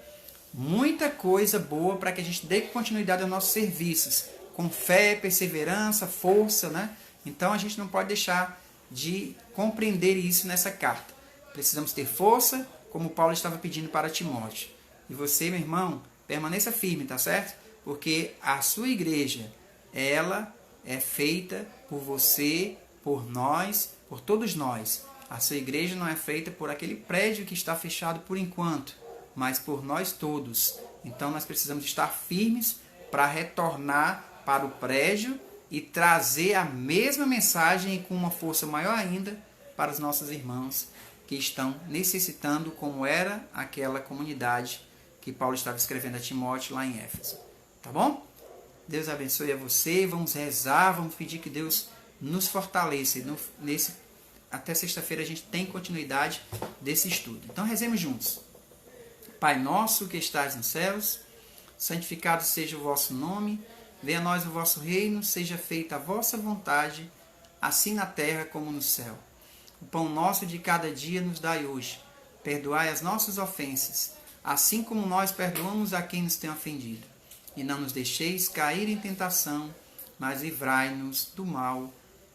muita coisa boa para que a gente dê continuidade aos nossos serviços, com fé, perseverança, força, né? Então a gente não pode deixar de compreender isso nessa carta. Precisamos ter força, como Paulo estava pedindo para Timóteo. E você, meu irmão, permaneça firme, tá certo? Porque a sua igreja, ela é feita por você, por nós, por todos nós. A sua igreja não é feita por aquele prédio que está fechado por enquanto, mas por nós todos. Então nós precisamos estar firmes para retornar para o prédio e trazer a mesma mensagem e com uma força maior ainda para os nossos irmãos que estão necessitando, como era aquela comunidade que Paulo estava escrevendo a Timóteo lá em Éfeso. Tá bom? Deus abençoe a você. Vamos rezar, vamos pedir que Deus nos fortaleça. Até sexta-feira a gente tem continuidade desse estudo. Então rezemos juntos. Pai nosso que estás nos céus, santificado seja o vosso nome, venha a nós o vosso reino, seja feita a vossa vontade, assim na terra como no céu. O pão nosso de cada dia nos dai hoje. Perdoai as nossas ofensas, assim como nós perdoamos a quem nos tem ofendido. E não nos deixeis cair em tentação, mas livrai-nos do mal.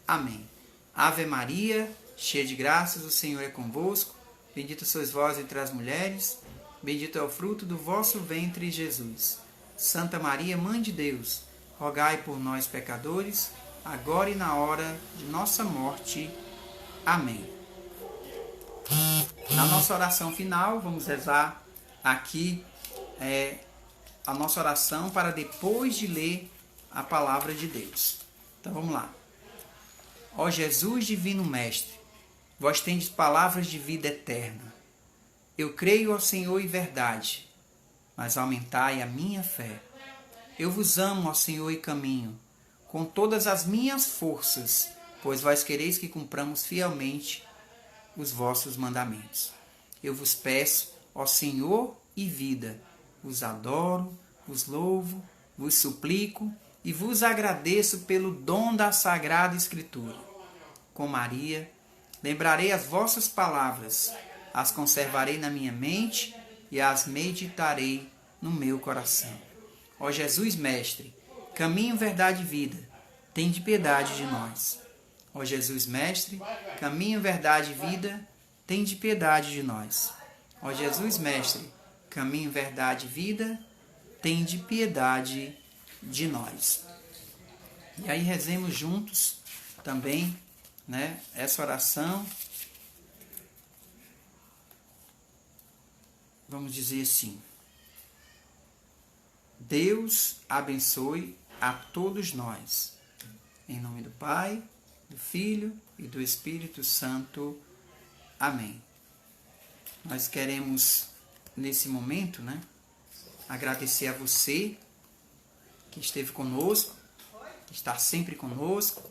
Amém. Ave Maria, cheia de graças, o Senhor é convosco. Bendita sois vós entre as mulheres, bendito é o fruto do vosso ventre, Jesus. Santa Maria, Mãe de Deus, rogai por nós, pecadores, agora e na hora de nossa morte. Amém. Na nossa oração final, vamos rezar aqui a nossa oração para depois de ler a palavra de Deus. Então vamos lá. Ó Jesus, divino Mestre, vós tendes palavras de vida eterna. Eu creio ao Senhor em verdade, mas aumentai a minha fé. Eu vos amo, ó Senhor, e caminho, com todas as minhas forças, pois vós quereis que cumpramos fielmente os vossos mandamentos. Eu vos peço, ó Senhor e vida, vos adoro, vos louvo vos suplico e vos agradeço pelo dom da Sagrada Escritura. Com Maria, lembrarei as vossas palavras, as conservarei na minha mente e as meditarei no meu coração. Ó Jesus Mestre, caminho, verdade e vida, tende piedade de nós. Ó Jesus Mestre, caminho, verdade e vida, tende piedade de nós. Ó Jesus Mestre, caminho, verdade e vida, tende piedade de nós. E aí rezemos juntos também, né, essa oração. Vamos dizer assim: Deus abençoe a todos nós. Em nome do Pai, do Filho e do Espírito Santo. Amém. Nós queremos, nesse momento, né, agradecer a você que esteve conosco, que está sempre conosco.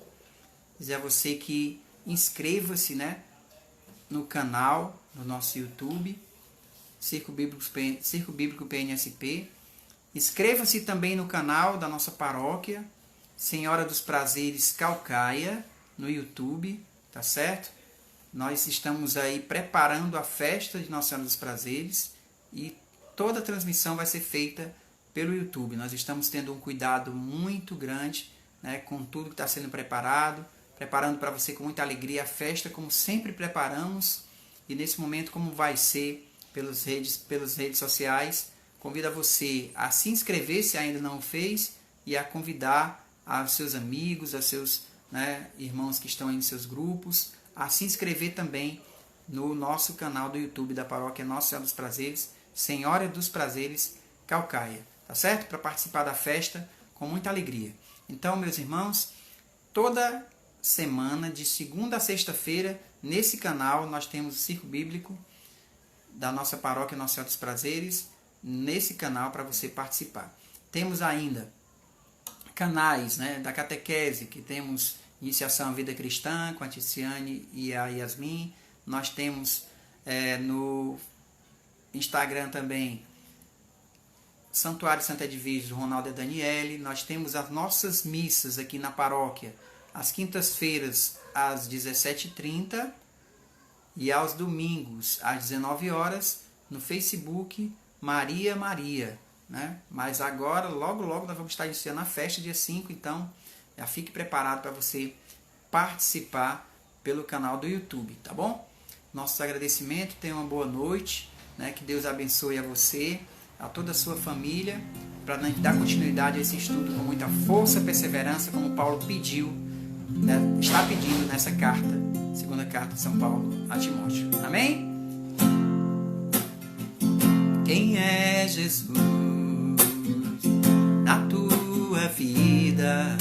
Dizer a você que inscreva-se, né, no canal, no nosso YouTube, Circo Bíblico PNSP. Inscreva-se também no canal da nossa paróquia, Senhora dos Prazeres Caucaia, no YouTube, tá certo? Nós estamos aí preparando a festa de Nossa Senhora dos Prazeres e toda a transmissão vai ser feita pelo YouTube. Nós estamos tendo um cuidado muito grande, né, com tudo que está sendo preparando para você com muita alegria a festa, como sempre preparamos, e nesse momento como vai ser pelas redes sociais. Convido a você a se inscrever se ainda não o fez e a convidar aos seus amigos, aos seus, né, irmãos que estão aí nos seus grupos, a se inscrever também no nosso canal do YouTube da Paróquia Nossa Senhora dos Prazeres, Senhora dos Prazeres Caucaia, tá certo? Para participar da festa com muita alegria. Então, meus irmãos, toda semana, de segunda a sexta-feira, nesse canal nós temos o Circo Bíblico da nossa Paróquia Nossa Senhora dos Prazeres, nesse canal para você participar. Temos ainda canais, né, da catequese, que temos Iniciação à Vida Cristã, com a Ticiane e a Yasmin. Nós temos no Instagram também Santuário Santa Edvige, do Ronaldo e Daniele. Nós temos as nossas missas aqui na paróquia, às quintas-feiras, às 17h30 e aos domingos, às 19 horas, no Facebook Maria Maria, né? Mas agora, logo nós vamos estar iniciando a festa, dia 5, então já fique preparado para você participar pelo canal do YouTube, tá bom? Nossos agradecimentos, tenha uma boa noite, né? Que Deus abençoe a você, a toda a sua família, para dar continuidade a esse estudo com muita força e perseverança, como Paulo pediu, né? Está pedindo nessa carta, segunda carta de São Paulo a Timóteo. Amém? Quem é Jesus na tua vida?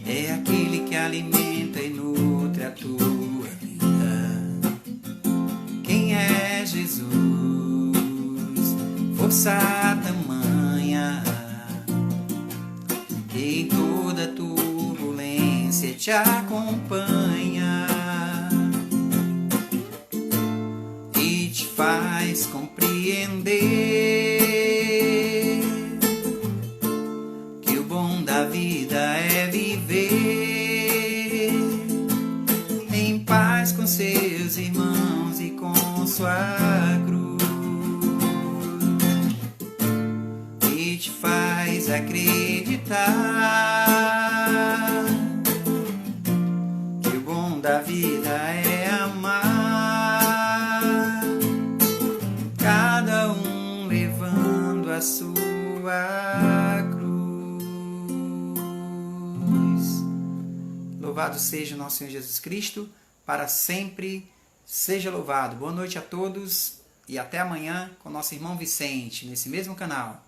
É aquele que alimenta e nutre a tua vida. Quem é Jesus? Força tamanha que em toda turbulência te acompanha e te faz compreender que o bom da vida é viver em paz com seus irmãos e com sua cruz, e te faz acreditar que o bom da vida é amar, cada um levando a sua cruz. Louvado seja o nosso Senhor Jesus Cristo, para sempre seja louvado. Boa noite a todos e até amanhã com nosso irmão Vicente, nesse mesmo canal.